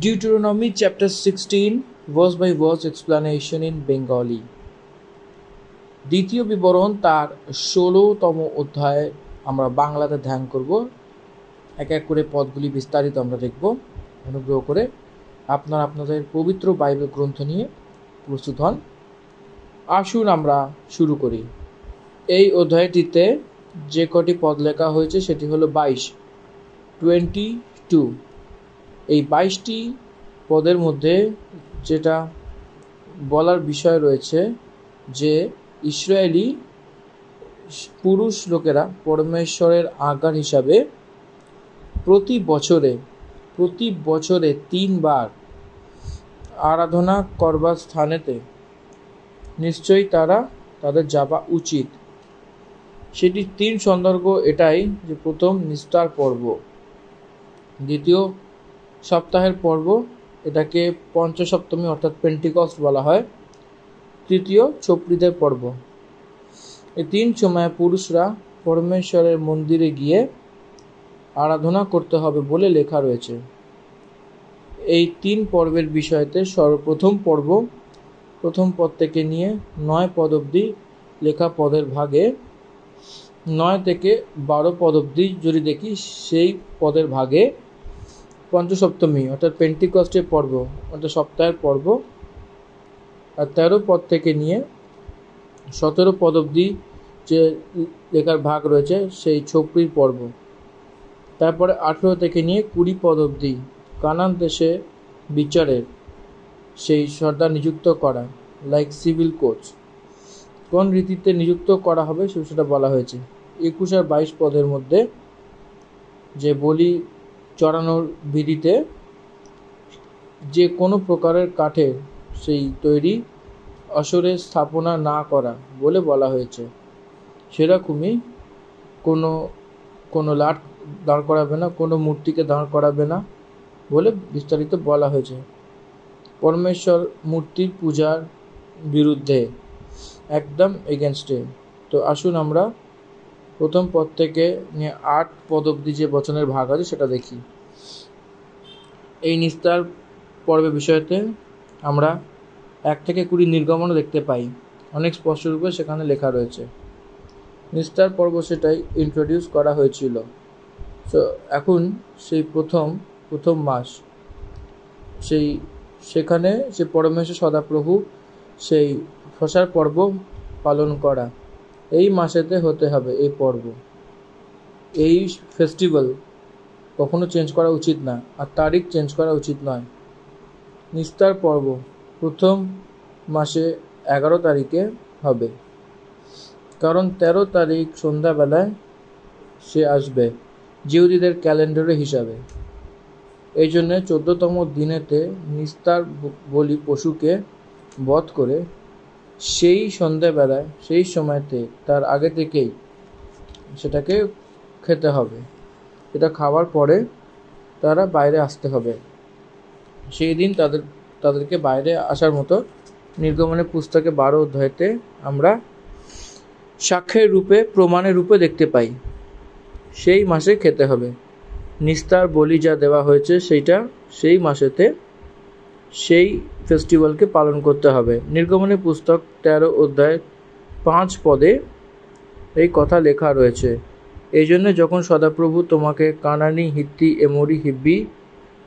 Deuteronomy chapter 16 verse by verse explanation in Bengali. দ্বিতীয় বিবরণ তার 16তম অধ্যায় আমরা বাংলাতে ধ্যান করব। এক এক করে পদগুলি বিস্তারিত আমরা দেখব। অনুগ্রহ করে আপনারা আপনাদের পবিত্র বাইবেল গ্রন্থ নিয়ে প্রস্তুত হন। আসুন আমরা শুরু করি। এই অধ্যায়টিতে যে কটি পদ লেখা হয়েছে সেটি হলো 22। এই 22টি পদের মধ্যে যেটা বলার বিষয় রয়েছে যে ইসরায়েলি পুরুষ লোকেরা পরমেশ্বরের আজ্ঞার হিসাবে প্রতি বছরে 3 বার আরাধনা করবার স্থানেতে নিশ্চয়ই তাদের যাওয়া উচিত। সেটি 3 সন্দর্ভ এটাই যে প্রথম নিস্তার পর্ব, দ্বিতীয় সপ্তাহের পর্ব, এটাকে পঞ্চসপ্তমী অর্থাৎ পেন্টিকস্ট বলা হয়, তৃতীয় ছোপড়িদের পর্ব। এই 3 সময়ে পুরুষরা পরমেশ্বরের মন্দিরে গিয়ে আরাধনা করতে হবে বলে লেখা রয়েছে। এই 3 পর্বের বিষয়তে সর্বপ্রথম পর্ব প্রথম পদ থেকে নিয়ে 9 পদ অবধি লেখা পদের ভাগে 9 থেকে 12 পদ অবধি যদি দেখি সেই পদের ভাগে পঞ্চসপ্তমী অর্থাৎ পেন্টিকস্টের পর্ব অর্থাৎ সপ্তাহের পর্ব, আর 13 পদ থেকে নিয়ে 17 পদ অবধি যে লেখার ভাগ রয়েছে সেই ছোপড়ির পর্ব। তারপরে 18 থেকে নিয়ে 20 পদ অবধি কানান দেশে বিচারের সেই সর্দার নিযুক্ত করা, লাইক সিভিল কোচ, কোন রীতিতে নিযুক্ত করা হবে সেটা বলা হয়েছে। 21 আর 22 পদের মধ্যে যে বলি চড়ানোর বিধিতে যে কোনো প্রকারের কাঠের সেই তৈরি আসরে স্থাপনা না করা বলে বলা হয়েছে। সেরকমই কোনো লাট দাঁড় করাবে না, কোনো মূর্তিকে দাঁড় করাবে না বলে বিস্তারিত বলা হয়েছে। পরমেশ্বর মূর্তির পূজার বিরুদ্ধে, একদম এগেনস্টে। তো আসুন আমরা প্রথম পদ থেকে নিয়ে 8 পদ অবধি যে বচনের ভাগ আছে সেটা দেখি। এই নিস্তার পর্বের বিষয়তে আমরা 1 থেকে 20 নির্গমনও দেখতে পাই, অনেক স্পষ্টরূপে সেখানে লেখা রয়েছে। নিস্তার পর্ব সেটাই ইন্ট্রোডিউস করা হয়েছিল। তো এখন সেই প্রথম মাস, সেখানে সে পরমেশ্বর সদাপ্রভু সেই ফসার পর্ব পালন করা, এই মাসেতে হতে হবে এই পর্ব। এই ফেস্টিভ্যাল কখনো চেঞ্জ করা উচিত না, আর তারিখ চেঞ্জ করা উচিত নয়। নিস্তার পর্ব প্রথম মাসে 11 তারিখে হবে, কারণ 13 তারিখ সন্ধ্যাবেলায় সে আসবে জিহুদীদের ক্যালেন্ডারের হিসাবে। এই জন্যে 14তম দিনেতে নিস্তার বলি পশুকে বধ করে সেই সন্ধ্যাবেলায় সেই সময়তে তার আগে থেকেই সেটাকে খেতে হবে। এটা খাওয়ার পরে তারা বাইরে আসতে হবে। সেই দিন তাদেরকে বাইরে আসার মতো নির্গমনের পুস্তকে 12 অধ্যায়তে আমরা সাক্ষ্যের রূপে, প্রমাণের রূপে দেখতে পাই। সেই মাসে খেতে হবে। নিস্তার বলি যা দেওয়া হয়েছে সেইটা সেই মাসেতে সেই ফেস্টিভ্যালকে পালন করতে হবে। নির্গমনের পুস্তক 13 অধ্যায় 5 পদে এই কথা লেখা রয়েছে। এই জন্য যখন সদাপ্রভু তোমাকে কানানি, হিত্তি, এমোরি, হিব্বি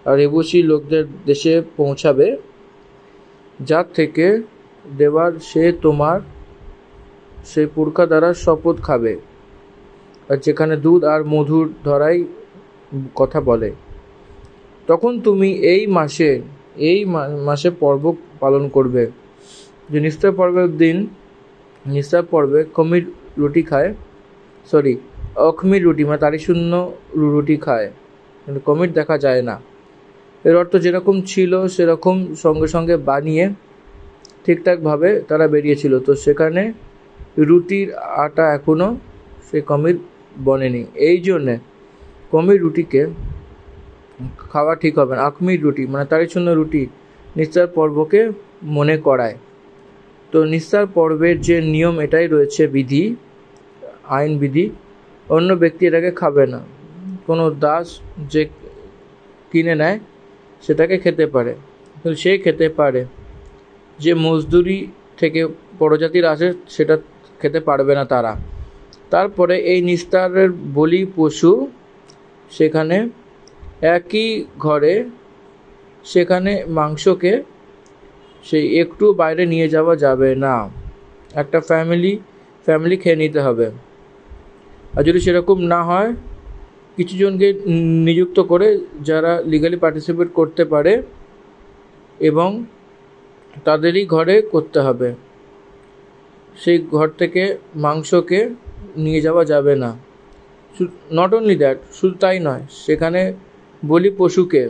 আর এবুসি লোকদের দেশে পৌঁছাবে, যার থেকে দেবার সে তোমার সেই পুরখা দ্বারা শপথ খাবে, আর যেখানে দুধ আর মধুর ধরাই কথা বলে, তখন তুমি এই মাসে পর্ব পালন করবে। যে নিস্তার পর্বের দিন, নিস্তার পর্বে অখমির রুটি মানে তারি শূন্য রুটি খায়, কিন্তু কমিট দেখা যায় না। এর অর্থ যেরকম ছিল সেরকম সঙ্গে সঙ্গে বানিয়ে ঠিকঠাকভাবে তারা বেরিয়েছিল। তো সেখানে রুটির আটা এখনও সে কমির বনেনি, এই জন্যে কমির রুটিকে খাওয়া ঠিক হবে না। আখমির রুটি মানে তারি শূন্য রুটি নিস্তার পর্বকে মনে করায়। তো নিস্তার পর্বের যে নিয়ম এটাই রয়েছে, আইন বিধি, অন্য ব্যক্তি এটাকে খাবে না। কোনো দাস যে কিনে নেয় সেটাকে খেতে পারে, কিন্তু সে খেতে পারে। যে মজদুরি থেকে পরজাতির আসে সেটা খেতে পারবে না তারা। তারপরে এই নিস্তারের বলি পশু সেখানে একই ঘরে, সেখানে মাংসকে সেই একটু বাইরে নিয়ে যাওয়া যাবে না। একটা ফ্যামিলি খেয়ে নিতে হবে। আর যদি সেরকম না হয়, কিছু জনকে নিযুক্ত করে যারা লিগালি পার্টিসিপেট করতে পারে এবং তাদেরই ঘরে করতে হবে। সেই ঘর থেকে মাংসকে নিয়ে যাওয়া যাবে না। নট অনলি দ্যাট, শুধু তাই নয়, সেখানে বলি পশুকে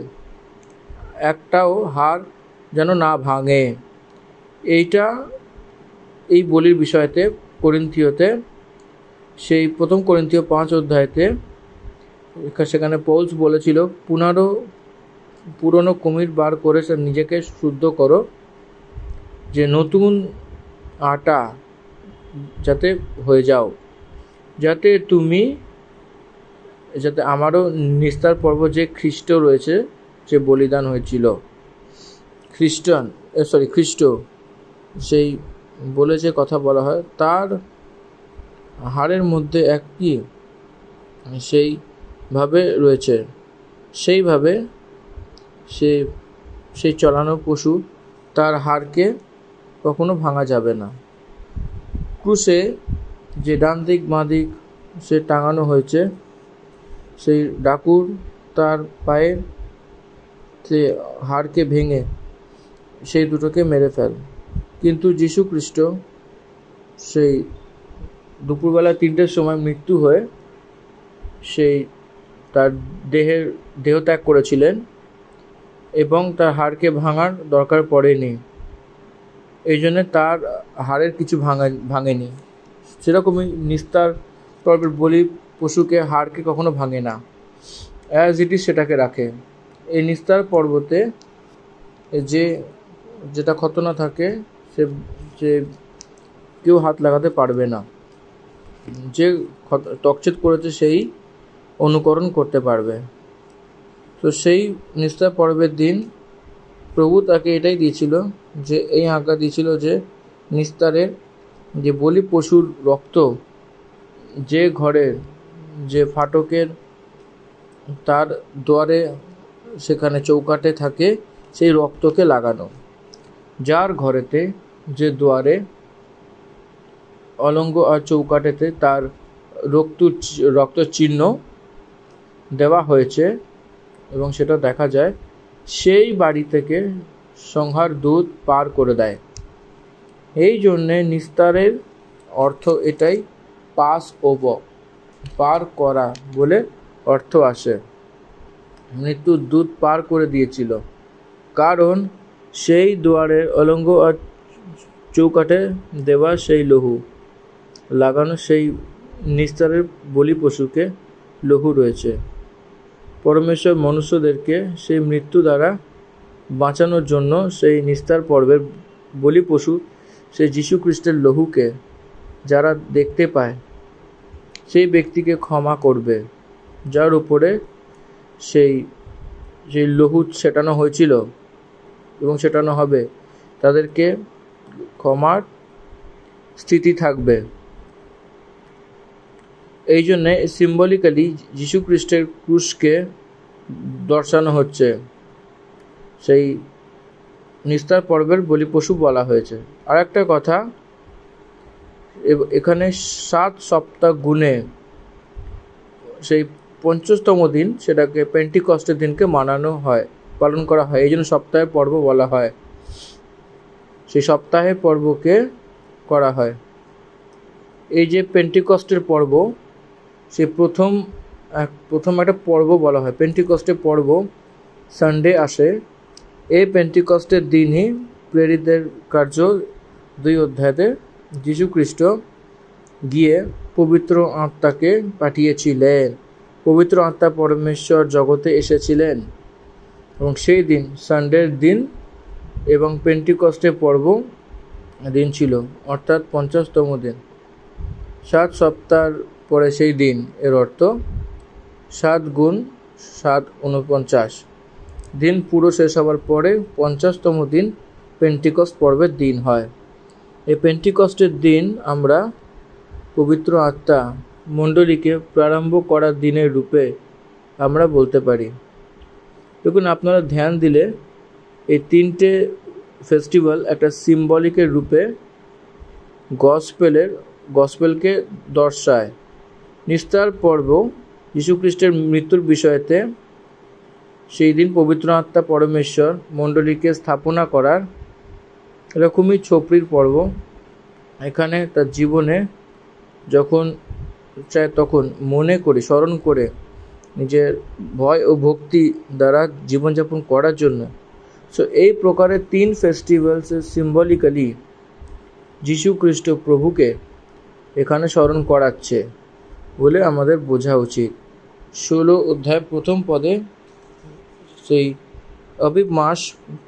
একটাও হাড় যেন না ভাঙে। এই বলির বিষয়তে করিন্থীয়তে, সেই প্রথম করিন্থীয় 5 অধ্যায়তে সেখানে পৌলস বলেছিল, পুরনো কুমির বার করে নিজেকে শুদ্ধ করো, যে নতুন আটা যাতে হয়ে যাও, যাতে আমারও নিস্তার পর্ব যে খ্রিস্ট রয়েছে, যে বলিদান হয়েছিল, খ্রিস্ট সেই বলে যে কথা বলা হয়, তার হাড়ের মধ্যে একটি সেইভাবে রয়েছে, সেইভাবে সেই চলানো পশু তার হাড়কে কখনো ভাঙা যাবে না। ক্রুশে যে ডান দিক বাঁ দিক সে টাঙানো হয়েছে, সেই ডাকুর তার পায়ের সে হাড়কে ভেঙে সেই দুটোকে মেরে ফেল। কিন্তু যীশু খ্রিস্ট সেই দুপুরবেলা 3টের সময় মৃত্যু হয়ে সেই তার দেহত্যাগ করেছিলেন এবং তার হাড়কে ভাঙার দরকার পড়েনি। এই জন্যে তার হাড়ের কিছু ভাঙেনি। সেরকমই নিস্তার পর্বের বলি পশুকে হাড়কে কখনো ভাঙে না, অ্যাজ ইট ইজ সেটাকে রাখে। এই নিস্তার পর্বতে যেটা খতনা থাকে যে কেউ হাত লাগাতে পারবে না। যে টকচেত করেছে সেই অনুকরণ করতে পারবে। তো সেই নিস্তার পর্বের দিন প্রভু তাকে এটাই দিয়েছিল, যে এই আজ্ঞা দিয়েছিল যে নিস্তারের যে বলি পশুর রক্ত যে ঘরের যে ফাটকের তার দুয়ারে সেখানে চৌকাঠে থাকে, সেই রক্তকে লাগানো। যার ঘরেতে যে দুয়ারে অলঙ্গ আর চৌকাঠেতে তার রক্ত চিহ্ন দেওয়া হয়েছে এবং সেটা দেখা যায়, সেই বাড়ি থেকে সংহার দূত পার করে দেয়। এই জন্যে নিস্তারের অর্থ এটাই, পাস ওভার, পার করা বলে অর্থ আসে। মৃত্যুর দূত পার করে দিয়েছিল, কারণ সেই দুয়ারের অলঙ্গ আর চৌকাঠে দেওয়া সেই লহু লাগানো, সেই নিস্তারের বলি পশুকে লহু রয়েছে। পরমেশ্বর মনুষ্যদেরকে সেই মৃত্যু দ্বারা বাঁচানোর জন্য সেই নিস্তার পর্বের বলি পশু সেই যীশু খ্রিস্টের লহুকে যারা দেখতে পায়, সেই ব্যক্তিকে ক্ষমা করবে, যার উপরে সেই লহু ছেটানো হয়েছিল এবং ছেটানো হবে, তাদেরকে ক্ষমার স্থিতি থাকবে। এই জন্যে সিম্বলিক্যালি যীশু খ্রিস্টের ক্রুশকে দর্শানো হচ্ছে, সেই নিস্তার পর্বের বলি পশু বলা হয়েছে। আর একটা কথা, এখানে 7 সপ্তাহ গুণে সেই 50তম দিন সেটাকে পেন্টিকস্টের দিনকে পালন করা হয়। এই জন্য সপ্তাহের পর্ব বলা হয়, সেই সপ্তাহের পর্বকে করা হয়। এই যে পেন্টিকস্টের পর্ব, সে প্রথম একটা পর্ব বলা হয়। পেন্টিকস্টের পর্ব সানডে আসে। এই পেন্টিকস্টের দিনই প্রেরিতদের কার্য 2 অধ্যায়তে যীশু খ্রিস্ট গিয়ে পবিত্র আত্মাকে পাঠিয়েছিলেন। পবিত্র আত্মা পরমেশ্বর জগতে এসেছিলেন এবং সেই দিন সানডের দিন এবং পেন্টিকস্টের পর্ব দিন ছিল, অর্থাৎ 50তম দিন। 7 সপ্তাহ পরে সেই দিন, এর অর্থ 7 গুণ 7 49, দিন পুরো শেষ হওয়ার পরে 50তম দিন পেন্টিকস্ট পর্বের দিন হয়। এই পেন্টিকস্টের দিন আমরা পবিত্র আত্মা মণ্ডলীকে প্রারম্ভ করার দিনের রূপে আমরা বলতে পারি। দেখুন, আপনারা ধ্যান দিলে এই তিনটে ফেস্টিভ্যাল একটা সিম্বলিকের রূপে গসপেলকে দর্শায়। নিস্তার পর্ব যীশুখ্রিস্টের মৃত্যুর বিষয়তে, সেই দিন পবিত্র আত্মা পরমেশ্বর মণ্ডলীকে স্থাপনা করার এরকমই ছোপড়ির পর্ব। এখানে তার জীবনে যখন চায় তখন মনে করে স্মরণ করে নিজের ভয় ও ভক্তি দ্বারা জীবনযাপন করার জন্য। সো এই প্রকারের 3 ফেস্টিভ্যালস সিম্বলিক্যালি যীশু খ্রিস্ট প্রভুকে এখানে স্মরণ করাচ্ছে বলে আমাদের বোঝা উচিত। 16 অধ্যায় প্রথম পদে সেই অবিব মাস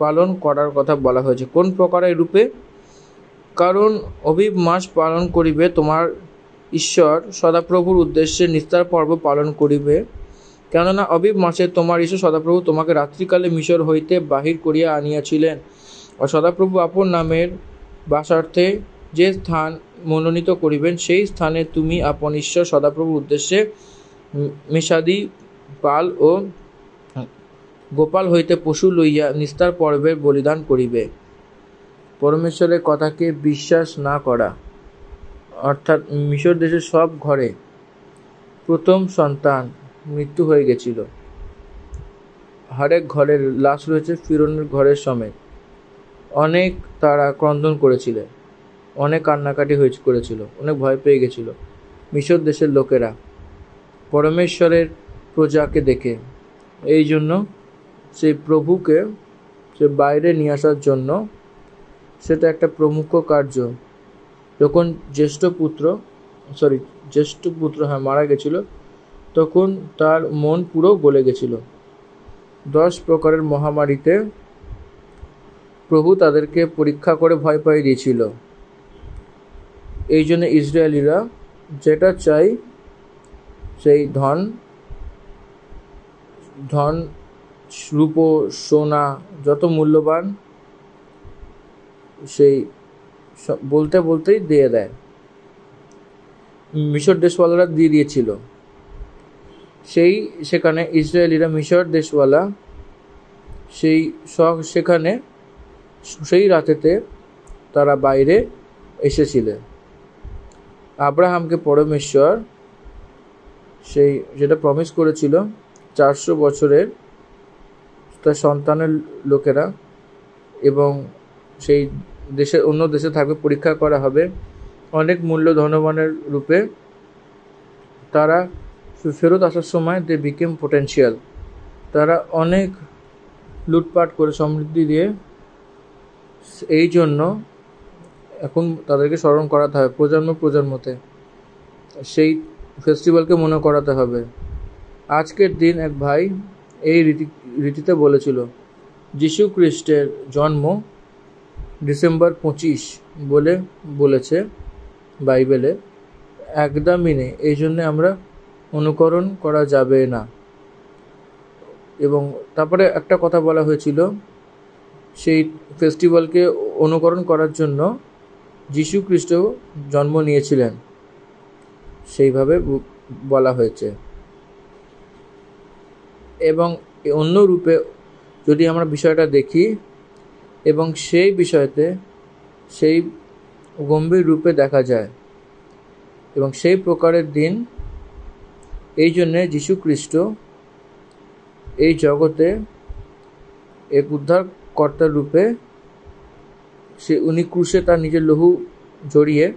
পালন করার কথা বলা হয়েছে। কোন প্রকারের রূপে? কারণ অবিব মাস পালন করিবে তোমার ঈশ্বর সদাপ্রভুর উদ্দেশ্যে নিস্তার পর্ব পালন করিবে। কেননা অবিব মাসে তোমার ঈশ্বর সদাপ্রভু তোমাকে রাত্রিকালে মিশর হইতে বাহির করিয়া আনিয়াছিলেন। আর সদাপ্রভু আপন নামের বাসার্থে যে স্থান মনোনীত করিবেন, সেই স্থানে তুমি আপন ঈশ্বর সদাপ্রভুর উদ্দেশ্যে মেষাদি পাল ও গোপাল হইতে পশু লইয়া নিস্তার পর্বের বলিদান করিবে। পরমেশ্বরের কথাকে বিশ্বাস না করা, অর্থাৎ মিশর দেশের সব ঘরে প্রথম সন্তান মৃত্যু হয়ে গেছিল। হরেক ঘরের লাশ রয়েছে, ফিরৌনের ঘরের সমেত। অনেক তারা ক্রন্দন করেছিলেন, অনেক কান্নাকাটি করেছিল, অনেক ভয় পেয়ে গেছিল মিশর দেশের লোকেরা পরমেশ্বরের প্রজাকে দেখে। এই জন্য সেই প্রভুকে সে বাইরে নিয়ে আসার জন্য সেটা একটা প্রমুখ কার্য। যখন জ্যেষ্ঠ পুত্র মারা গেছিল, তখন তার মন পুরো গলে গেছিল। 10 প্রকারের মহামারীতে প্রভু তাদেরকে পরীক্ষা করে ভয় পাইয়ে দিয়েছিল। এই জন্য ইসরায়েলিরা যেটা চাই, সেই ধন, রূপো, সোনা, যত মূল্যবান, সেই বলতেই দিয়ে দেয়। মিশর দেশওয়ালারা দিয়ে দিয়েছিল। সেখানে ইসরায়েলিরা মিশর দেশওয়ালা সেখানে সেই রাতেতে তারা বাইরে এসেছিলেন। আব্রাহামকে পরমেশ্বর যেটা প্রমিস করেছিল, 400 বছরের তার সন্তানের লোকেরা, এবং সেই দেশে অন্য দেশে থাকবে, পরীক্ষা করা হবে অনেক মূল্য ধনবানের রূপে। তারা ফেরত আসার সময় দে বিকেম পোটেন্সিয়াল। তারা অনেক লুটপাট করে সমৃদ্ধি দিয়ে, এই জন্য এখন তাদেরকে স্মরণ করাতে হবে প্রজন্মতে। সেই ফেস্টিভ্যালকে মনে করাতে হবে। আজকের দিন এক ভাই এই রীতিতে বলেছিল, যীশু খ্রিস্টের জন্ম ডিসেম্বর 25 বলেছে বাইবেলে, একদমই নেই। এই জন্যে আমরা অনুকরণ করা যাবে না। এবং তারপরে একটা কথা বলা হয়েছিল, সেই ফেস্টিভ্যালকে অনুকরণ করার জন্য যীশু খ্রিস্ট জন্ম নিয়েছিলেন, সেইভাবে বলা হয়েছে। এবং অন্য রূপে যদি আমরা বিষয়টা দেখি এবং সেই বিষয়তে সেই গম্ভীর রূপে দেখা যায়, এবং সেই প্রকারের দিন, এই জন্যে যীশু খ্রিস্ট এই জগতে এক উদ্ধারকর্তার রূপে উনি ক্রুশে তার নিজের লহু জড়িয়ে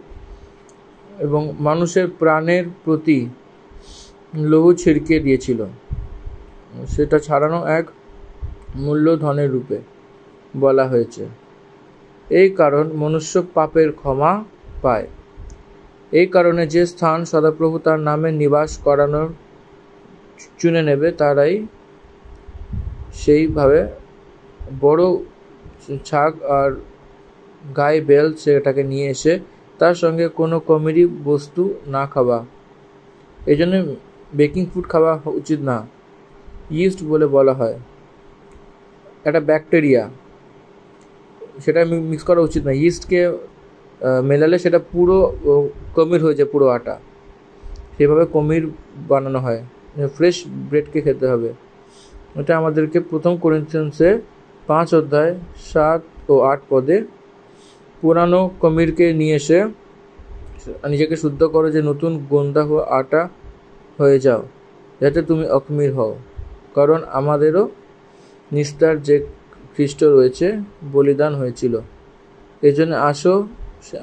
এবং মানুষের প্রাণের প্রতি লহু ছিড়কিয়ে দিয়েছিল। সেটা ছাড়ানো এক মূল্যধনের রূপে বলা হয়েছে। এই কারণ মনুষ্য পাপের ক্ষমা পায়। এই কারণে যে স্থান সদাপ্রভু তার নামে নিবাস করানোর চুনে নেবে, তারাই সেইভাবে বড় ছাগ আর গায়ে বেল সেটাকে নিয়ে এসে তার সঙ্গে কোনো কমেডি বস্তু না খাওয়া। এই জন্য বেকিং ফুড খাওয়া উচিত না, ইস্ট বলে বলা হয়। একটা ব্যাকটেরিয়া, সেটা মিক্স করা উচিত না। ইস্টকে মেলালে সেটা পুরো কমির হয়ে যায়, পুরো আটা। সেভাবে কমির বানানো হয়। ফ্রেশ ব্রেডকে খেতে হবে। এটা আমাদেরকে প্রথম করিন্থিয়ান্সে 5 অধ্যায় 7 ও 8 পদে, পুরানো কমিরকে নিয়ে এসে নিজেকে শুদ্ধ করো যে নতুন গোন্দা হওয়া আটা হয়ে যাও, যাতে তুমি অকমির হও, কারণ আমাদেরও নিস্তার যে খ্রিস্ট রয়েছে বলিদান হয়েছিল। এই জন্য আসো,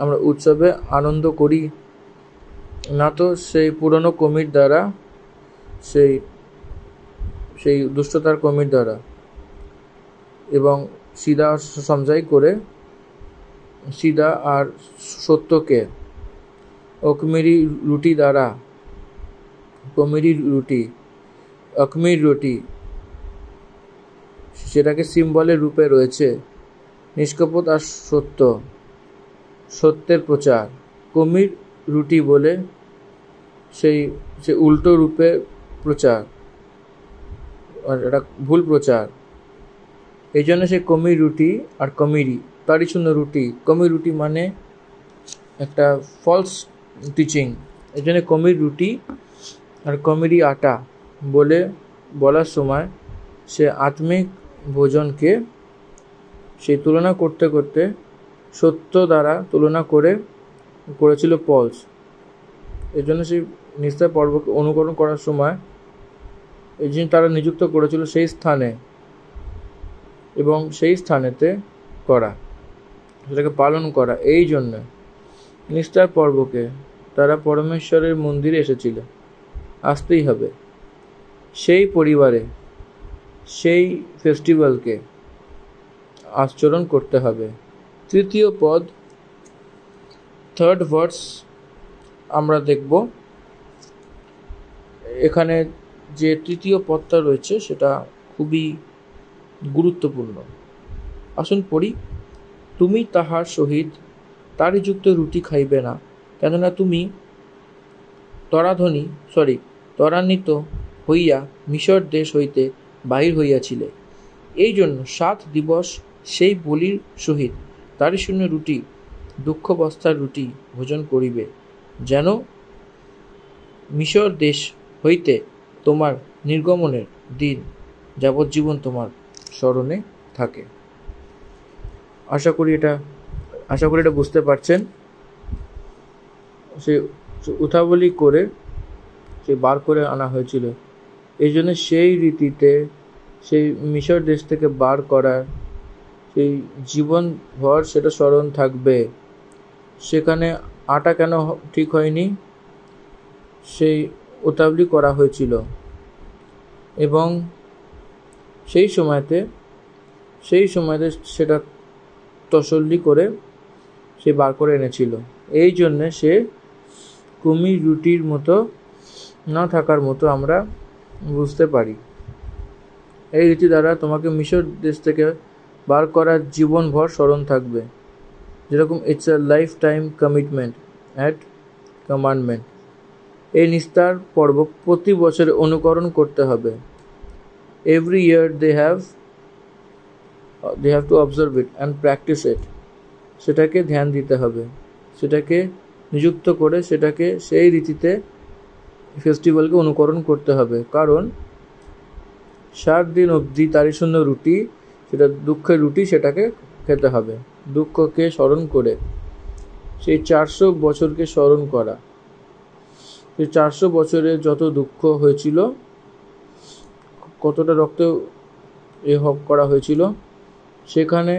আমরা উৎসবে আনন্দ করি, না তো সেই পুরনো কমির দ্বারা, সেই দুষ্টতার কমির দ্বারা, এবং সিধা সমঝাই করে সিধা আর সত্যকে অকমিরি রুটি দ্বারা, কমিরি রুটি, অকমির রুটি, সেটাকে সিম্বলের রূপে রয়েছে নিষ্কপট আর সত্যের প্রচার। কমির রুটি বলে সেই উল্টো রূপে প্রচার, আর এটা ভুল প্রচার। এই জন্য সে কমির রুটি আর কমিরি, তারই শূন্য রুটি। কমির রুটি মানে একটা ফলস টিচিং। এই জন্য কমির রুটি আর কমিরি আটা বলার সময় সে আত্মিক ভোজনকে সেই তুলনা করতে করতে সত্য দ্বারা তুলনা করেছিল পলস। এই জন্য সেই নিস্তার পর্বকে অনুকরণ করার সময় এই জন্য তারা নিযুক্ত করেছিল সেই স্থানে, এবং সেই স্থানেতে করা, সেটাকে পালন করা। এই জন্য নিস্তার পর্বকে তারা পরমেশ্বরের মন্দিরে এসেছিল, আসতেই হবে। সেই পরিবারে সেই ফেস্টিভ্যালকে আচরণ করতে হবে। তৃতীয় পদ, থার্ড ভার্স আমরা দেখব। এখানে যে তৃতীয় পদটা রয়েছে সেটা খুবই গুরুত্বপূর্ণ। আসুন পড়ি। তুমি তাহার সহিত তারই যুক্ত রুটি খাইবে না, কেননা তুমি ত্বরান্বিত হইয়া মিশর দেশ হইতে বাহির হইয়াছিলে। এই জন্য 7 দিবস সেই বলির সহিত তারই শূন্য রুটি, দুঃখবস্থার রুটি ভোজন করিবে, যেন মিশর দেশ হইতে তোমার নির্গমনের দিন যাবজ্জীবন তোমার স্মরণে থাকে। আশা করি এটা বুঝতে পারছেন। সে উঠাবলি করে সে বার করে আনা হয়েছিল। এই জন্য সেই রীতিতে সেই মিশর দেশ থেকে বার করার সেই জীবনভর সেটা স্মরণ থাকবে। সেখানে আটা কেন ঠিক হয়নি, সেই উতাবলি করা হয়েছিল, এবং সেই সময়তে সেটা তসল্লি করে সে বার করে এনেছিল। এই জন্যে সে কুমির রুটির মতো না থাকার মতো আমরা বুঝতে পারি। এই রীতি দ্বারা তোমাকে মিশর দেশ থেকে বার করার জীবনভর স্মরণ থাকবে, যেরকম it's a life time commitment at commandment. এই নিস্তার পর্ব প্রতি বছর অনুকরণ করতে হবে। Every year they have to observe it and practice it. সেটাকে ধ্যান দিতে হবে, সেটাকে নিযুক্ত করে সেটাকে সেই রীতিতে ফেস্টিভ্যালকে অনুকরণ করতে হবে। কারণ 7 দিন অবধি তারই শূন্য রুটি, সেটা দুঃখের রুটি, সেটাকে খেতে হবে। দুঃখকে স্মরণ করে সেই 400 বছরকে স্মরণ করা, সেই 400 বছরে যত দুঃখ হয়েছিল, কতটা রক্ত করা হয়েছিল, সেখানে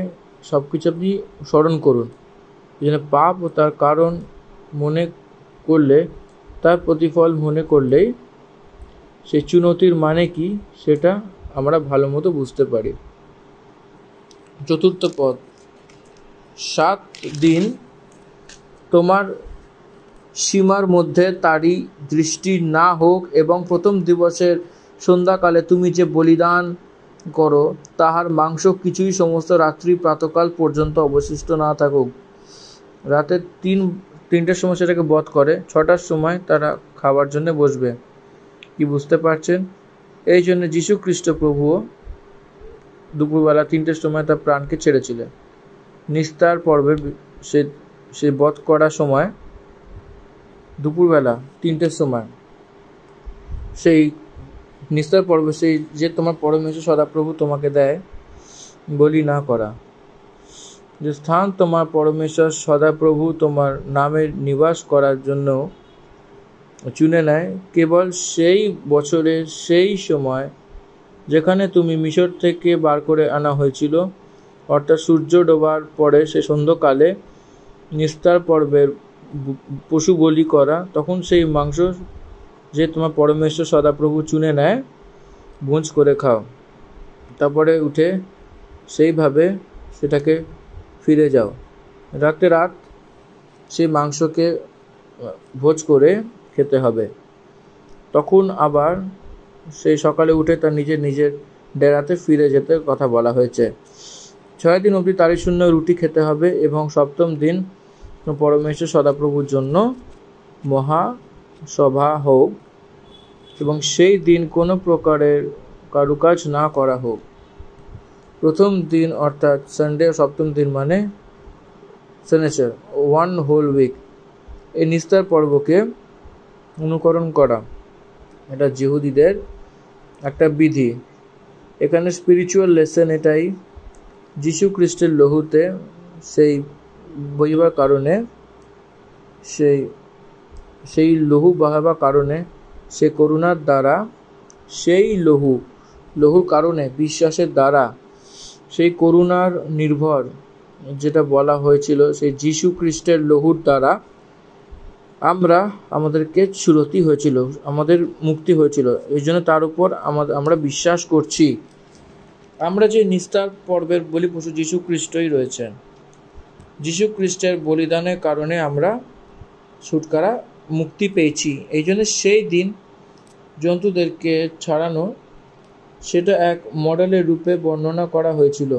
সব কিছু আপনি স্মরণ করুন। যেন পাপ ও তার কারণ মনে করলে, তার প্রতিফল মনে করলেই সেই চুনতির মানে কি সেটা আমরা ভালো মতো বুঝতে পারি। চতুর্থ পদ, 7 দিন তোমার সীমার মধ্যে তারই দৃষ্টি না হোক, এবং প্রথম দিবসের সন্ধ্যাকালে তুমি যে বলিদান করো তাহার মাংস কিছুই সমস্ত রাত্রি প্রাতকাল পর্যন্ত অবশিষ্ট না থাকুক। রাতে 3টের সময় সেটাকে বধ করে, 6টার সময় তারা খাবার জন্য বসবে। কি বুঝতে পারছেন? এই জন্য যীশু খ্রিস্ট প্রভুও দুপুরবেলা 3টের সময় তার প্রাণকে ছেড়েছিলেন। নিস্তার পর্বে সে বধ করার সময় দুপুরবেলা 3টের সময় সেই নিস্তার পর্বে সেই যে তোমার পরমেশ্বর সদাপ্রভু তোমাকে দেয় বলি না করা, যে স্থান তোমার পরমেশ্বর সদাপ্রভু তোমার নামের নিবাস করার জন্য চুনে নেয়, কেবল সেই বছরের সেই সময় যেখানে তুমি মিশর থেকে বার করে আনা হয়েছিল, অর্থাৎ সূর্য ডোবার পরে সে সন্ধ্যাকালে নিস্তার পর্বের পশু বলি করা, তখন সেই মাংস যে তোমার পরমেশ্বর সদাপ্রভু চুনে নেয় ভোজ করে খাও। তারপরে উঠে সেইভাবে সেটাকে ফিরে যাও। রাতে রাত সেই মাংসকে ভোজ করে খেতে হবে। তখন আবার সেই সকালে উঠে তার নিজের ডেরাতে ফিরে যেতে কথা বলা হয়েছে। 6 দিন অবধি তারি শূন্য রুটি খেতে হবে এবং 7ম দিন পরমেশ্বর সদাপ্রভুর জন্য মহাসভা হোক এবং সেই দিন কোনো প্রকারের কারুকাজ না করা হোক। প্রথম দিন অর্থাৎ সানডে, 7ম দিন মানে শনিবার, 1 হোল উইক এই নিস্তার পর্বকে অনুকরণ করা, এটা জিহুদীদের একটা বিধি। এখানে স্পিরিচুয়াল লেসন এটাই, যীশু খ্রিস্টের লহুতে সেই বহিবার কারণে সেই লহু বহাবার কারণে সে করুণার দ্বারা সেই লহুর কারণে বিশ্বাসের দ্বারা সেই করুণার নির্ভর যেটা বলা হয়েছিল, সেই যীশু খ্রিস্টের লহুর দ্বারা আমাদেরকে সুরতি হয়েছিল, আমাদের মুক্তি হয়েছিল। এই জন্য তার উপর আমরা বিশ্বাস করছি। আমরা যে নিস্তার পর্বের বলি পশু যীশু খ্রিস্টই রয়েছেন। যীশু খ্রিস্টের বলিদানের কারণে আমরা ছুটকারা মুক্তি পেয়েছি। এই জন্য সেই দিন জন্তুদেরকে ছাড়ানো সেটা এক মডেলের রূপে বর্ণনা করা হয়েছিল।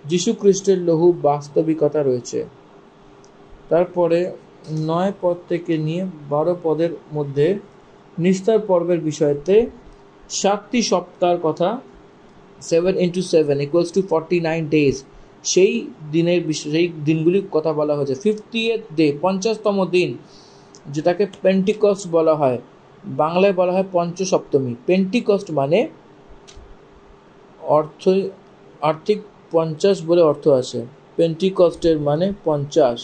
যীশু খ্রিস্টের লহু বাস্তবিকতা রয়েছে। তারপরে 9 পদ থেকে নিয়ে 12 পদের মধ্যে নিস্তার পর্বের বিষয়তে 7টি সপ্তাহের কথা, 7 into 7 = 49 days, সেই দিনগুলির কথা বলা হয়েছে। 50th ডে, 50তম দিন, যেটাকে পেন্টিকস্ট বলা হয়, বাংলায় বলা হয় পঞ্চসপ্তমী। পেন্টিকস্ট মানে আর্থিক 50 বলে অর্থ আসে। পেন্টিকস্টের মানে 50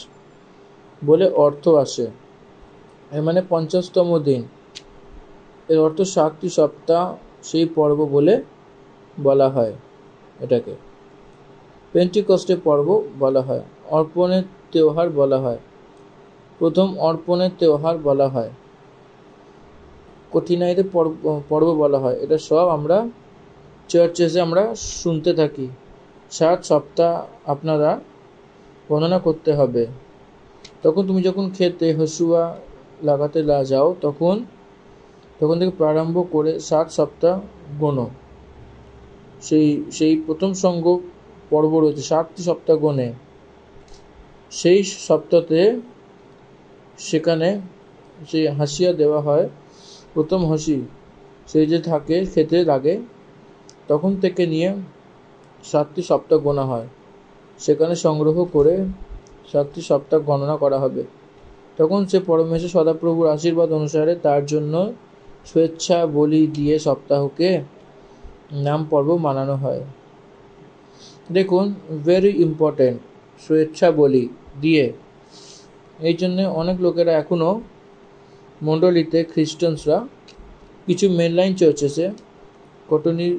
বলে অর্থ আসে, এর মানে 50তম দিন। এর অর্থ 7টি সপ্তাহ সেই পর্ব বলে বলা হয়। এটাকে পেন্টিকস্টের পর্ব বলা হয়। অর্পণের তেওহার বলা হয়, প্রথম অর্পণের তেওহার বলা হয়, কঠিনাইদের পর্ব বলা হয়। এটা সব আমরা চার্চেসে আমরা শুনতে থাকি। 7 সপ্তাহ আপনারা গণনা করতে হবে। তখন তুমি যখন খেতে হসুয়া লাগাতে যাও তখন থেকে প্রারম্ভ করে 7 সপ্তাহ গোনো। সেই প্রথম সঙ্গ পর্ব রয়েছে, 7টি সপ্তাহ গণে সেই সপ্তাহে সেখানে সেই হাসিয়া দেওয়া হয়। প্রথম হাসি সেই যে থাকে খেতে লাগে, তখন থেকে নিয়ে 7টি সপ্তাহ গোনা হয়। সেখানে সংগ্রহ করে 7টি সপ্তাহ গণনা করা হবে। তখন সে পরমেশ্বর সদাপ্রভুর আশীর্বাদ অনুসারে তার জন্য স্বেচ্ছা বলি দিয়ে সপ্তাহকে নাম পর্ব মানানো হয়। দেখুন, ভেরি ইম্পর্টেন্ট, স্বেচ্ছা বলি দিয়ে। এই জন্যে অনেক লোকেরা এখনও মণ্ডলীতে, খ্রিস্টানসরা কিছু মেনলাইন চার্চেসে কটনির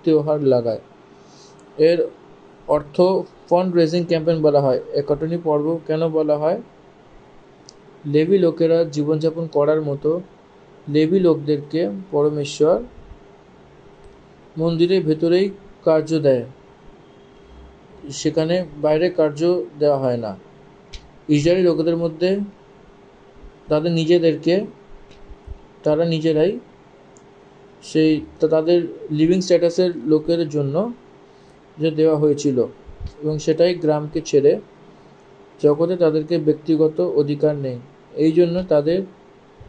তেওহার লাগায়। এর অর্থ ফান্ড রেজিং ক্যাম্পেইন বলা হয়। এ কটনি পর্ব কেন বলা হয়? লেভি লোকেরা জীবনযাপন করার মতো লেভি লোকদেরকে পরমেশ্বর মন্দিরের ভেতরেই কার্য দেয়, সেখানে বাইরে কার্য দেওয়া হয় না। ইসরায়েলি লোকেদের মধ্যে তারা নিজেরাই সেই তাদের লিভিং স্ট্যাটাসের লোকের জন্য যে দেওয়া হয়েছিল, এবং সেটাই গ্রামকে ছেড়ে জগতে তাদেরকে ব্যক্তিগত অধিকার নেই। এই জন্য তাদের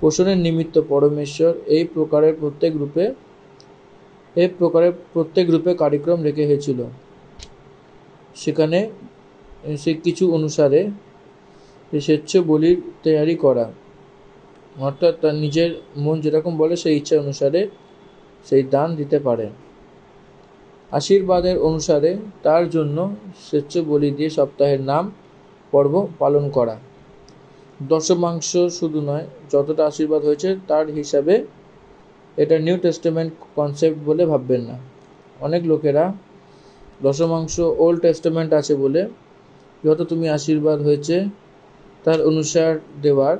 পোষণের নিমিত্ত পরমেশ্বর এই প্রকারের প্রত্যেক রূপে এই প্রকারে প্রত্যেক রূপে কার্যক্রম রেখে হয়েছিল। সেখানে সে কিছু অনুসারে স্বেচ্ছ বলির তৈয়ারি করা, অর্থাৎ তার নিজের মন যেরকম বলে সেই ইচ্ছা অনুসারে সেই দান দিতে পারে। আশীর্বাদের অনুসারে তার জন্য স্বেচ্ছ বলি দিয়ে সপ্তাহের নাম পর্ব পালন করা। দশমাংশ শুধু নয়, যতটা আশীর্বাদ হয়েছে তার হিসাবে এটা নিউ টেস্টামেন্ট কনসেপ্ট বলে ভাববেন না। অনেক লোকেরা দশমাংশ ওল্ড টেস্টামেন্ট আছে বলে যত তুমি আশীর্বাদ হয়েছে তার অনুসার দেওয়ার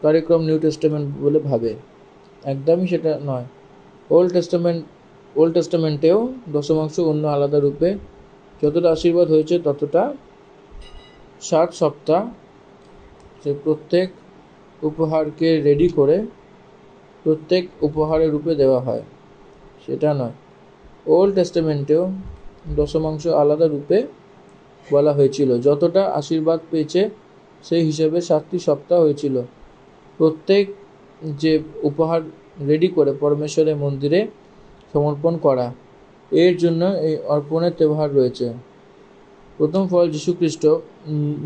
কার্যক্রম নিউ টেস্টামেন্ট বলে ভাবে। একদমই সেটা নয়। ওল্ড টেস্টামেন্টেও দশমাংশ অন্য আলাদা রূপে যতটা আশীর্বাদ হয়েছে ততটা 7 সপ্তাহ সে প্রত্যেক উপহারকে রেডি করে প্রত্যেক উপহারের রূপে দেওয়া হয়, সেটা নয়। ওল্ড টেস্টামেন্টেও দশমাংশ আলাদা রূপে বলা হয়েছিল, যতটা আশীর্বাদ পেয়েছে সেই হিসেবে 7টি সপ্তাহ হয়েছিল প্রত্যেক যে উপহার রেডি করে পরমেশ্বরের মন্দিরে সমর্পণ করা। এর জন্য এই অর্পণের ত্যোহার রয়েছে। প্রথম ফল যীশুখ্রিস্ট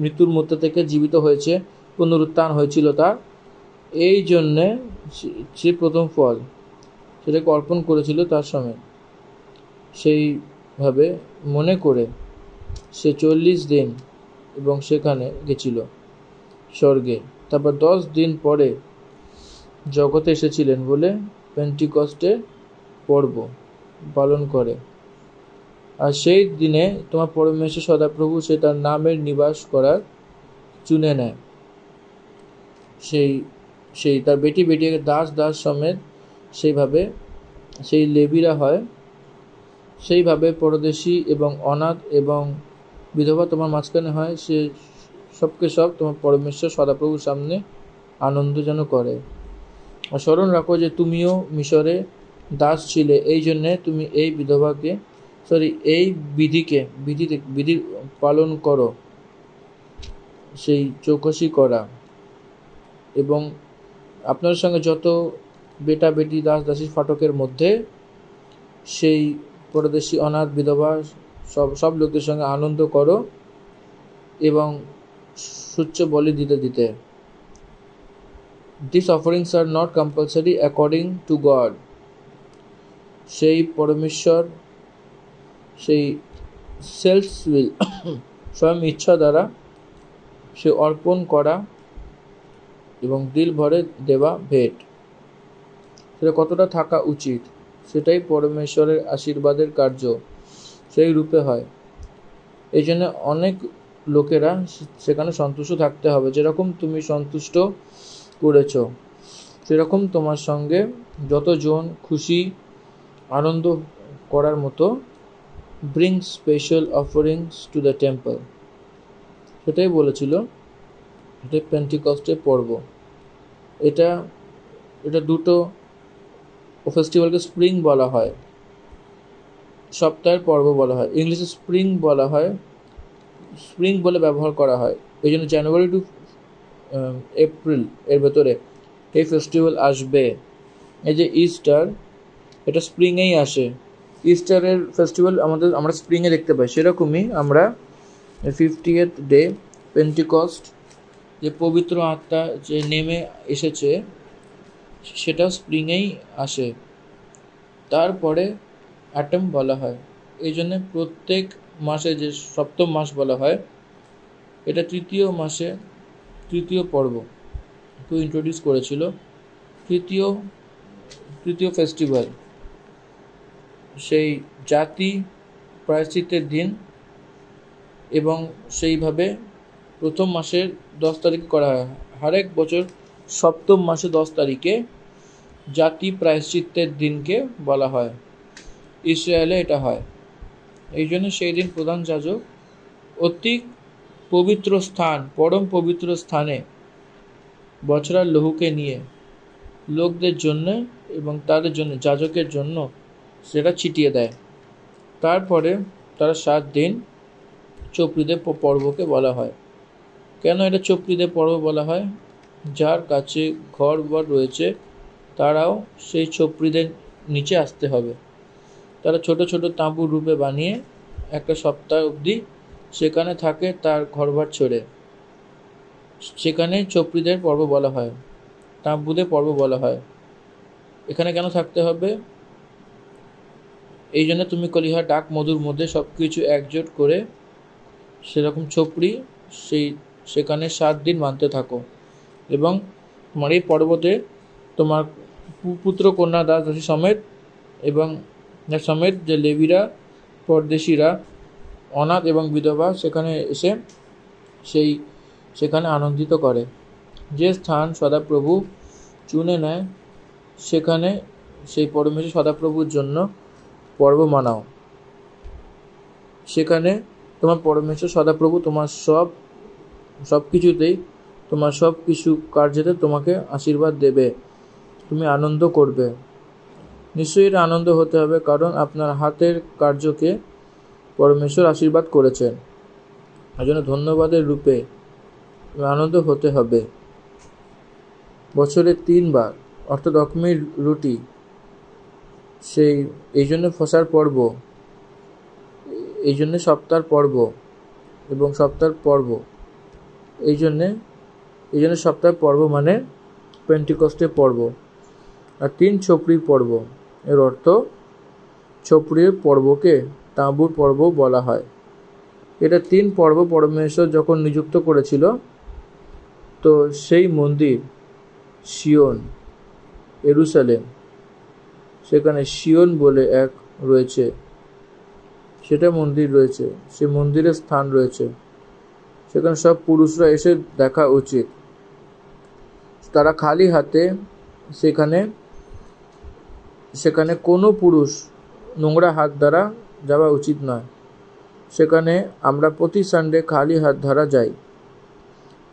মৃত্যুর মধ্যে থেকে জীবিত হয়েছে, পুনরুত্থান হয়েছিল তার, এই জন্যে সে প্রথম ফল সেটাকে অর্পণ করেছিল তার সময়। সেইভাবে মনে করে সে 40 দিন এবং সেখানে গেছিল স্বর্গে, তারপর 10 দিন পরে জগতে এসেছিলেন বলে পেন্টিকস্টে পর্ব পালন করে। আর সেই দিনে তোমার পরমেশ্বর সদাপ্রভু সে তার নামের নিবাস করার চুনে নেয়। সেই তার বেটি দাস সমেত সেইভাবে সেই লেবীরা হয়, সেইভাবে পরদেশী এবং অনাথ এবং বিধবা তোমার মাঝখানে হয়। সে সবকে সব তোমার পরমেশ্বর সদাপ্রভুর সামনে আনন্দ যেন করে। আর স্মরণ রাখো যে তুমিও মিশরে দাস ছিলে, এই জন্যে তুমি এই এই বিধি পালন করো, সেই চৌকসি করা। এবং আপনার সঙ্গে যত বেটা বেটি দাসীর ফাটকের মধ্যে সেই পরদেশী অনাথ বিধবা সব লোকের সঙ্গে আনন্দ করো এবং সুচ্চ বলি দিতে। These offerings are not compulsory according to God. সেই পরমেশ্বর সেই সেলফ উইল স্বয়ং ইচ্ছা দ্বারা সে অর্পণ করা এবং দিল ভরে দেওয়া ভেট, সেটা কতটা থাকা উচিত সেটাই পরমেশ্বরের আশীর্বাদের কার্য সেই রূপে হয়। এই জন্য অনেক লোকেরা সেখানে সন্তুষ্ট থাকতে হবে। যেরকম তুমি সন্তুষ্ট করেছ সেরকম তোমার সঙ্গে যতজন খুশি আনন্দ করার মতো bring special offerings to the temple, সেটাই বলেছিল। এটা পেন্টিকস্টের পর্ব। এটা দুটো ফেস্টিভ্যালকে স্প্রিং বলা হয়, সপ্তাহের পর্ব বলা হয়। ইংলিশে স্প্রিং বলা হয়, স্প্রিং বলে ব্যবহার করা হয়। এই জন্য জানুয়ারি টু এপ্রিল এর ভেতরে এই ফেস্টিভ্যাল আসবে। এই যে ইস্টার, এটা স্প্রিংয়েই আসে। ইস্টারের ফেস্টিভ্যাল আমরা স্প্রিংয়ে দেখতে পাই, সেরকমই আমরা 50th ডে পেন্টিকস্ট, যে পবিত্র আত্মা যে নেমে এসেছে, সেটা স্প্রিংয়েই আসে। তারপরে অ্যাটম বলা হয়। এই জন্য প্রত্যেক মাসে যে সপ্তম মাস বলা হয়, এটা তৃতীয় মাসে তৃতীয় পর্ব কেউ ইন্ট্রোডিউস করেছিল। তৃতীয় ফেস্টিভ্যাল সেই জাতি প্রায়শ্চিত্তের দিন, এবং সেইভাবে প্রথম মাসের 10 তারিখে করা হয়। হরেক বছর সপ্তম মাসে 10 তারিখে জাতি প্রায়শ্চিত্তের দিনকে বলা হয়। ইসরায়েলে এটা হয়। এই জন্য সেই দিন প্রধান যাজক অতি পবিত্র স্থান, পরম পবিত্র স্থানে বছরার লহুকে নিয়ে লোকদের জন্য এবং তাদের জন্য যাজকের জন্য সেটা ছিটিয়ে দেয়। তারপরে তারা 7 দিন চোপড়িদের পর্বকে বলা হয়। কেন এটা চোপড়িদের পর্ব বলা হয়? যার কাছে ঘর রয়েছে তারাও সেই চোপড়িদের নিচে আসতে হবে। তারা ছোট ছোট তাঁবু রূপে বানিয়ে একটা সপ্তাহ অবধি সেখানে থাকে তার ঘরবার ছেড়ে। সেখানে চোপড়িদের পর্ব বলা হয়, তাঁবুদের পর্ব বলা হয়। এখানে কেন থাকতে হবে? এই জন্য তুমি কলিহা ডাক মধুর মধ্যে সব কিছু একজোট করে সেরকম চোপড়ি সেখানে 7 দিন বাঁধতে থাকো, এবং তোমার এই পর্বতে তোমার পুত্র কন্যা দাস দাসী সমেত এবং সমেত যে লেবীরা, পরদেশীরা, অনাথ এবং বিধবা সেখানে এসে সেখানে আনন্দিত করে। যে স্থান সদাপ্রভু চুনে নেয় সেখানে সেই পরমেশ্বর সদাপ্রভুর জন্য পর্ব মানাও। সেখানে তোমার পরমেশ্বর সদাপ্রভু তোমার সব কিছুতেই, তোমার সব কিছু কার্যেতে তোমাকে আশীর্বাদ দেবে, তুমি আনন্দ করবে। নিশ্চয়ই এটা আনন্দ হতে হবে, কারণ আপনার হাতের কার্যকে পরমেশ্বর আশীর্বাদ করেছেন। এই জন্য ধন্যবাদের রূপে আনন্দ হতে হবে। বছরে 3 বার অর্থাৎ রকমের রুটি, এই জন্য ফসার পর্ব, এই জন্য সপ্তাহের পর্ব এবং সপ্তাহের পর্ব, এই জন্য সপ্তাহের পর্ব মানে পেন্টিকস্টের পর্ব। আর 3 চোপড়ির পর্ব, এর অর্থ চোপড়ির পর্বকে তাঁবুর পর্ব বলা হয়। এটা 3 পর্ব পরমেশ্বর যখন নিযুক্ত করেছিল, তো সেই মন্দির সিয়ন, জেরুজালেম, সেখানে সিয়ন বলে এক রয়েছে, সেটা মন্দির রয়েছে, সে মন্দিরের স্থান রয়েছে, সেখানে সব পুরুষরা এসে দেখা উচিত। তারা খালি হাতে সেখানে কোনো পুরুষ নোংরা হাত দ্বারা যাওয়া উচিত নয়। সেখানে আমরা প্রতি সানডে খালি হাত দ্বারা যাই।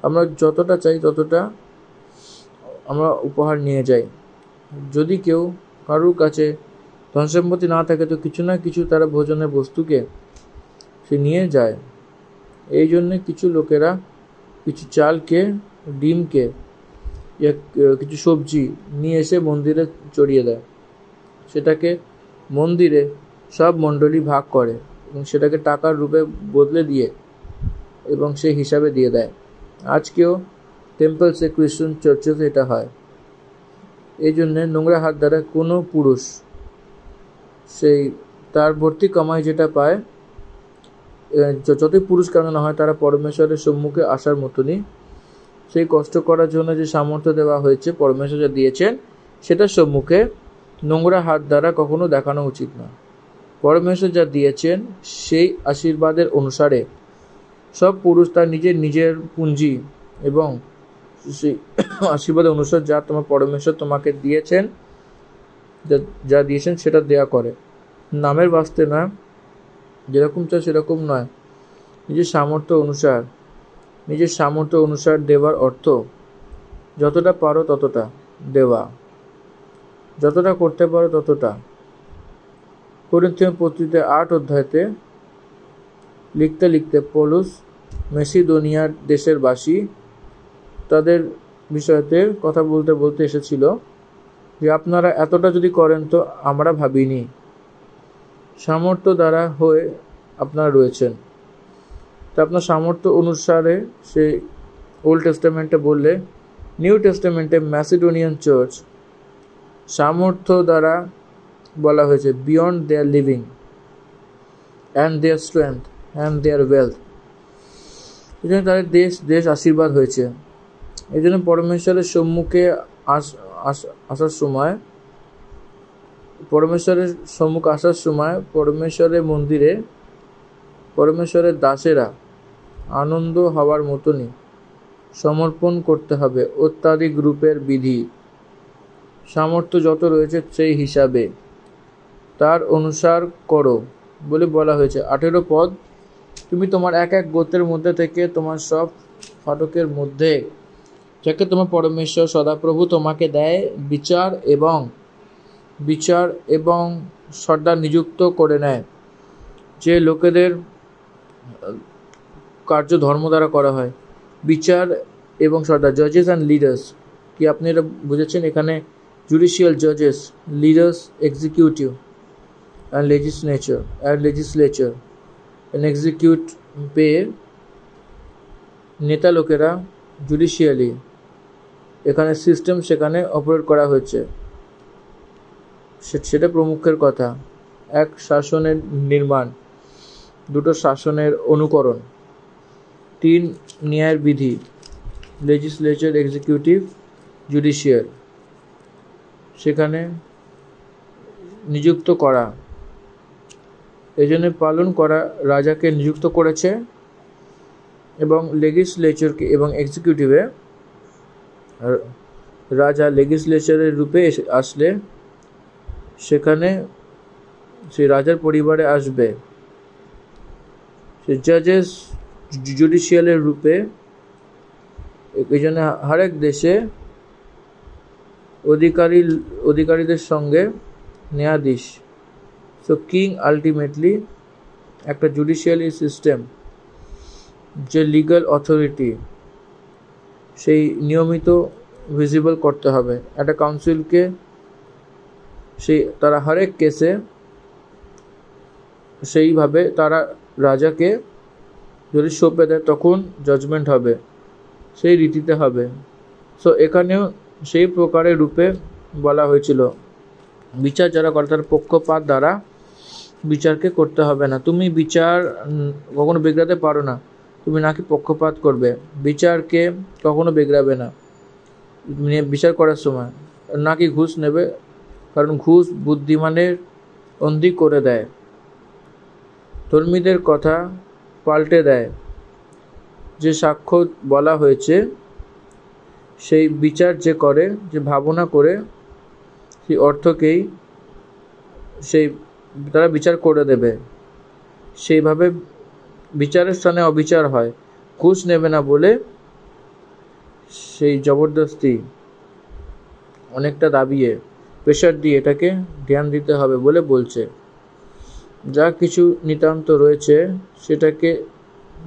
আমরা যতটা চাই ততটা আমরা উপহার নিয়ে যাই। যদি কেউ কারুর কাছে ধনসম্পত্তি না থাকে তো কিছু না কিছু তারা ভোজনের বস্তুকে সে নিয়ে যায়। এই জন্যে কিছু লোকেরা কিছু চালকে, ডিমকে, কিছু সবজি নিয়ে এসে মন্দিরে চড়িয়ে দেয়। সেটাকে মন্দিরে সব মণ্ডলী ভাগ করে এবং সেটাকে টাকার রূপে বদলে দিয়ে এবং সেই হিসাবে দিয়ে দেয়। আজকেও টেম্পলসে, ক্রিশ্চিয়ান চার্চেসে এটা হয়। এই জন্যে নোংরা হাত দ্বারা কোনো পুরুষ তার ভর্তি কামাই যেটা পায়, যতই পুরুষ কেন না হয়, তারা পরমেশ্বরের সম্মুখে আসার মতনই সেই কষ্ট করার জন্য যে সামর্থ্য দেওয়া হয়েছে, পরমেশ্বর যা দিয়েছেন, সেটার সম্মুখে নোংরা হাত দ্বারা কখনো দেখানো উচিত না। পরমেশ্বর যা দিয়েছেন সেই আশীর্বাদের অনুসারে সব পুরুষ তার নিজের পুঁজি এবং সেই আশীর্বাদের অনুসার যা তোমার পরমেশ্বর তোমাকে দিয়েছেন, যা দিয়েছেন সেটা দেয়া করে। নামের বাস্তে না, যেরকম চায় সেরকম নয়, নিজের সামর্থ্য অনুসার দেওয়ার অর্থ যতটা পারো ততটা দেওয়া, যতটা করতে পারো ততটা। করিন্থীয় পত্রিকাতে 8 অধ্যায়তে লিখতে লিখতে পৌলুস মেসিদোনিয়ার দেশের বাসী তাদের বিষয়তে কথা বলতে বলতে এসেছিল যে আপনারা এতটা যদি করেন তো আমরা ভাবিনি। সামর্থ্য দ্বারা হয়ে আপনারা রয়েছেন। তা আপনার সামর্থ্য অনুসারে সে ওল্ড টেস্টামেন্টে বললে, নিউ টেস্টামেন্টে ম্যাসিডোনিয়ান চার্চ সামর্থ্য দ্বারা বলা হয়েছে, beyond their living and their strength and their wealth. এই জন্য তাদের দেশ আশীর্বাদ হয়েছে। এই জন্য পরমেশ্বরের সম্মুখে আসার সময়, পরমেশ্বরের মন্দিরে পরমেশ্বরের দাসেরা আনন্দ হওয়ার মতনই সমর্পণ করতে হবে। অত্যাধিক গ্রুপের বিধি, সামর্থ্য যত রয়েছে সেই হিসাবে তার অনুসার করো বলে বলা হয়েছে। 18 পদ, তুমি তোমার এক এক গোত্রের মধ্যে থেকে তোমার সব ফাটকের মধ্যে যাকে তোমার পরমেশ্বর সদাপ্রভু তোমাকে দেয় বিচার এবং সর্দার নিযুক্ত করে নেয়, যে লোকেদের কার্য ধর্ম দ্বারা করা হয়। বিচার এবং সর্দার, জাজেস অ্যান্ড লিডার্স, কি আপনি এটা বুঝেছেন? এখানে judicial judges, leaders, executive and legislature and execute pay নেতা লোকেরা জুডিশিয়ালি এখানে সিস্টেম সেখানে অপারেট করা হয়েছে, সেটা প্রমুখের কথা। এক শাসনের নির্মাণ, দুটো শাসনের অনুকরণ, তিন ন্যায়ের বিধি, লেজিসলেচার, এক্সিকিউটিভ, জুডিশিয়াল, সেখানে নিযুক্ত করা, এই জন্য পালন করা রাজাকে নিযুক্ত করেছে এবং লেজিসলেচারকে এবং এক্সিকিউটিভে রাজা লেজিসলেচারের রূপে আসলে সেখানে সেই রাজার পরিবারে আসবে। সে জাজেস জুডিশিয়ালের রূপে, এই জন্য হরেক দেশে অধিকারীদের সঙ্গে ন্যায়াধীশ। সো কিং আলটিমেটলি একটা জুডিশিয়ালি সিস্টেম, যে লিগ্যাল অথরিটি, সেই নিয়মিত ভিজিবল করতে হবে একটা কাউন্সিলকে। সেই তারা হরেক কেসে সেইভাবে তারা রাজাকে যদি সঁপে দেয় তখন জাজমেন্ট হবে, সেই রীতিতে হবে। সো এখানেও সেই প্রকারের রূপে বলা হয়েছিল, বিচার যারা করে তার পক্ষপাত দ্বারা বিচারকে করতে হবে না। তুমি বিচার কখনো বিগড়াতে পারো না, তুমি নাকি পক্ষপাত করবে, বিচারকে কখনো বিগড়াবে না বিচার করার সময়, নাকি ঘুষ নেবে, কারণ ঘুষ বুদ্ধিমানের অন্ধি করে দেয়, ধর্মীদের কথা পাল্টে দেয়। যে সাক্ষ্য বলা হয়েছে সেই বিচার যে করে, যে ভাবনা করে, সেই অর্থকেই সেই তারা বিচার করে দেবে। সেইভাবে বিচারের স্থানে অবিচার হয়, ঘুষ নেবে না বলে সেই জবরদস্তি অনেকটা দাবিয়ে প্রেশার দিয়ে এটাকে ধ্যান দিতে হবে বলে বলছে। যা কিছু নিতান্ত রয়েছে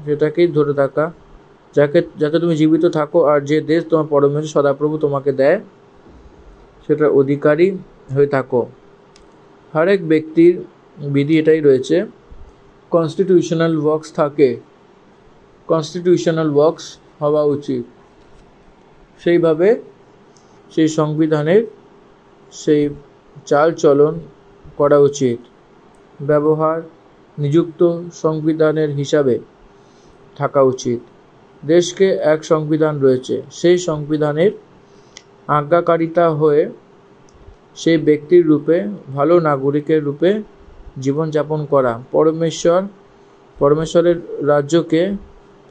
সেটাকেই ধরে থাকা, যাতে তুমি জীবিত থাকো আর যে দেশ তোমার পরমেশ্বর সদাপ্রভু তোমাকে দেয় সেটার অধিকারী হয়ে থাকো। হরেক ব্যক্তির বিধি এটাই রয়েছে, কনস্টিটিউশনাল ওয়ার্কস থাকে, কনস্টিটিউশনাল ওয়ার্কস হওয়া উচিত। সেইভাবে সেই সংবিধানের সেই চাল চলন করা উচিত, ব্যবহার নিযুক্ত সংবিধানের হিসাবে থাকা উচিত। দেশকে এক সংবিধান রয়েছে, সেই সংবিধানের আজ্ঞাকারিতা হয়ে সেই ব্যক্তির রূপে ভালো নাগরিকের রূপে জীবনযাপন করা। পরমেশ্বরের রাজ্যকে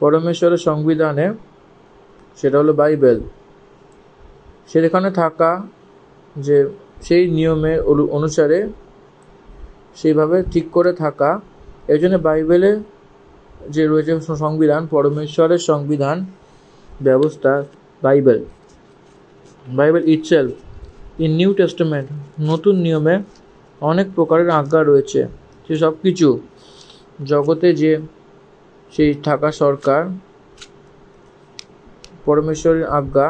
পরমেশ্বরের সংবিধানে, সেটা হলো বাইবেল, সেখানে থাকা, যে সেই নিয়মের অনুসারে সেইভাবে ঠিক করে থাকা। এই জন্য বাইবেলে যে রয়েছে সংবিধান, পরমেশ্বরের সংবিধান ব্যবস্থা, Bible itself in new testament, নতুন নিয়মে অনেক প্রকারের আজ্ঞা রয়েছে। সে সব কিছু জগতে যে সেই থাকা সরকার, পরমেশ্বরের আজ্ঞা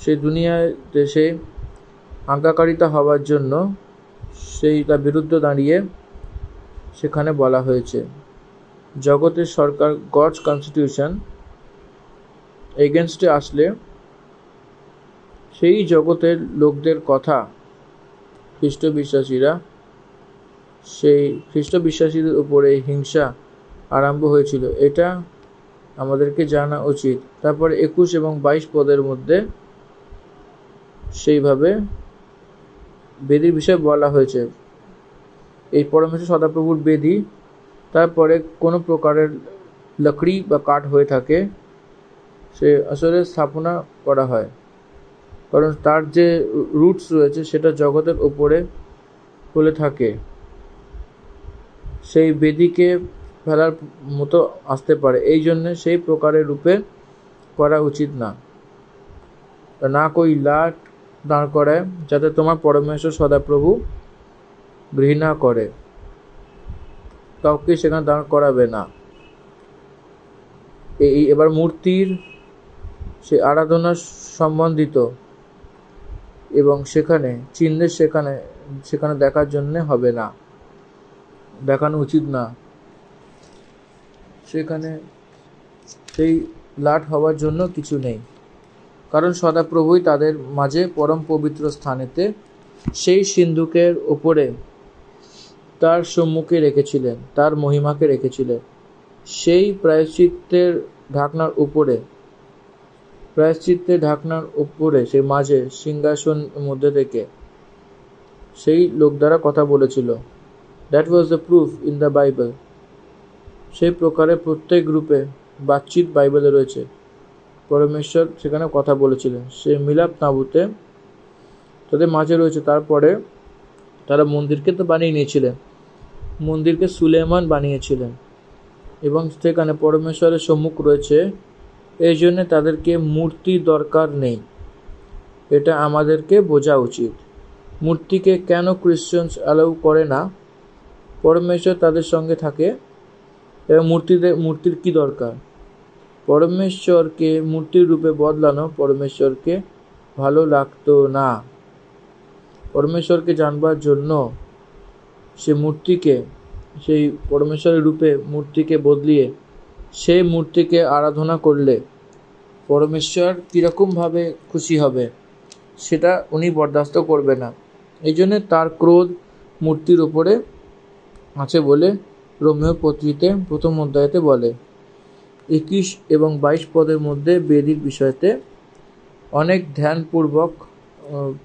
সেই দুনিয়ায় দেশে আজ্ঞাকারিতা হওয়ার জন্য সেই তার বিরুদ্ধে দাঁড়িয়ে সেখানে বলা হয়েছে, জগতের সরকার গডস কনস্টিটিউশন এগেনস্টে আসলে সেই জগতের লোকদের কথা খ্রিস্ট বিশ্বাসীরা, সেই খ্রিস্ট বিশ্বাসীদের উপরে হিংসা আরম্ভ হয়েছিল, এটা আমাদেরকে জানা উচিত। তারপরে 21 এবং 22 পদের মধ্যে সেইভাবে বেদির বিষয়ে বলা হয়েছে, এই পরমেশ্বর সদাপ্রভুর বেদি, তারপরে কোনো প্রকারের লকড়ি বা কাঠ হয়ে থাকে, সে আসলে স্থাপনা করা হয়, কারণ তার যে রুটস রয়েছে সেটা জগতের উপরে ফলে থাকে, সেই বেদিকে ফেলার মতো আসতে পারে। এই জন্যে সেই প্রকারের রূপে করা উচিত না কই লাট দাঁড় করায়, যাতে তোমার পরমেশ্বর সদাপ্রভু ঘৃণা করে, কাউকে সেখানে দাঁড় করাবে না। এবার মূর্তির সে আরাধনা সম্বন্ধিত এবং সেখানে চিহ্নের সেখানে দেখার জন্য হবে না, দেখানো উচিত না। সেখানে সেই লাট হওয়ার জন্য কিছু নেই, কারণ সদাপ্রভুই তাদের মাঝে পরম পবিত্র স্থানেতে সেই সিন্ধুকের ওপরে তার সম্মুখে রেখেছিলেন, তার মহিমাকে রেখেছিলেন। সেই প্রায়শ্চিত্তের ঢাকনার উপরে সেই মাঝে সিংহাসন মধ্যে থেকে সেই লোক দ্বারা কথা বলেছিল। That was the proof in the Bible. সেই প্রকারে প্রত্যেক গ্রুপে বাতচিত বাইবেলে রয়েছে। পরমেশ্বর সেখানে কথা বলেছিলেন, সে মিলাপ তাঁবুতে তাদের মাঝে রয়েছে। তারপরে তারা মন্দিরকে তো বানিয়ে নিয়েছিলেন, মন্দিরকে সুলেমান বানিয়েছিলেন এবং সেখানে পরমেশ্বরের সম্মুখ রয়েছে। এই জন্য তাদেরকে মূর্তি দরকার নেই, এটা আমাদেরকে বোঝা উচিত। মূর্তিকে কেন ক্রিশ্চিয়ানস অ্যালাউ করে না? পরমেশ্বর তাদের সঙ্গে থাকে এবং মূর্তির কি দরকার? পরমেশ্বরকে মূর্তির রূপে বদলানো পরমেশ্বরকে ভালো লাগতো না। পরমেশ্বরকে জানবার জন্য সেই পরমেশ্বরের রূপে মূর্তিকে বদলিয়ে সেই মূর্তিকে আরাধনা করলে পরমেশ্বর কীরকমভাবে খুশি হবে সেটা উনি বরদাস্ত করবে না। এই জন্যে তার ক্রোধ মূর্তির ওপরে আছে বলে রোমীয় পত্রিতে 1 অধ্যায়তে বলে। 21 এবং 22 পদের মধ্যে বেদির বিষয়তে অনেক ধ্যানপূর্বক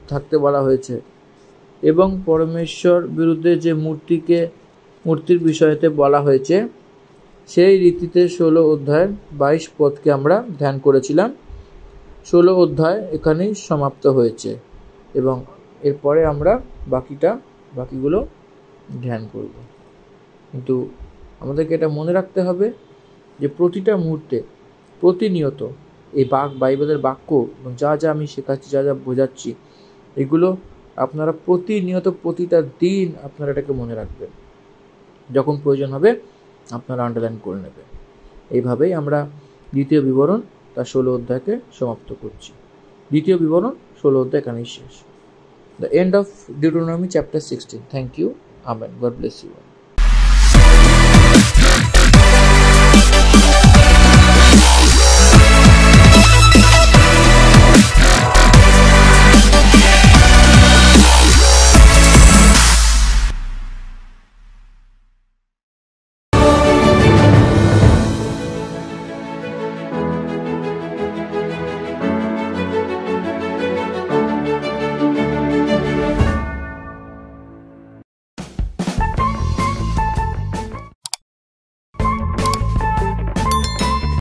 থাকতে বলা হয়েছে এবং পরমেশ্বর বিরুদ্ধে যে মূর্তির বিষয়তে বলা হয়েছে সেই রীতিতে 16 অধ্যায়ের 22 পদকে আমরা ধ্যান করেছিলাম। 16 অধ্যায় এখানেই সমাপ্ত হয়েছে এবং এরপরে আমরা বাকিগুলো ধ্যান করব। কিন্তু আমাদেরকে এটা মনে রাখতে হবে যে প্রতিটা মুহূর্তে প্রতিনিয়ত এই বাইবেলের বাক্য এবং যা আমি শেখাচ্ছি, যা বোঝাচ্ছি, এগুলো আপনারা প্রতিনিয়ত প্রতিটা দিন আপনারা এটাকে মনে রাখবেন। যখন প্রয়োজন হবে আপনারা আন্ডারলাইন করে নেবেন। এইভাবেই আমরা দ্বিতীয় বিবরণ তার 16 অধ্যায়কে সমাপ্ত করছি। দ্বিতীয় বিবরণ 16 অধ্যায় এখানেই শেষ। The end of Deuteronomy chapter 16. Thank you. Amen. God bless you.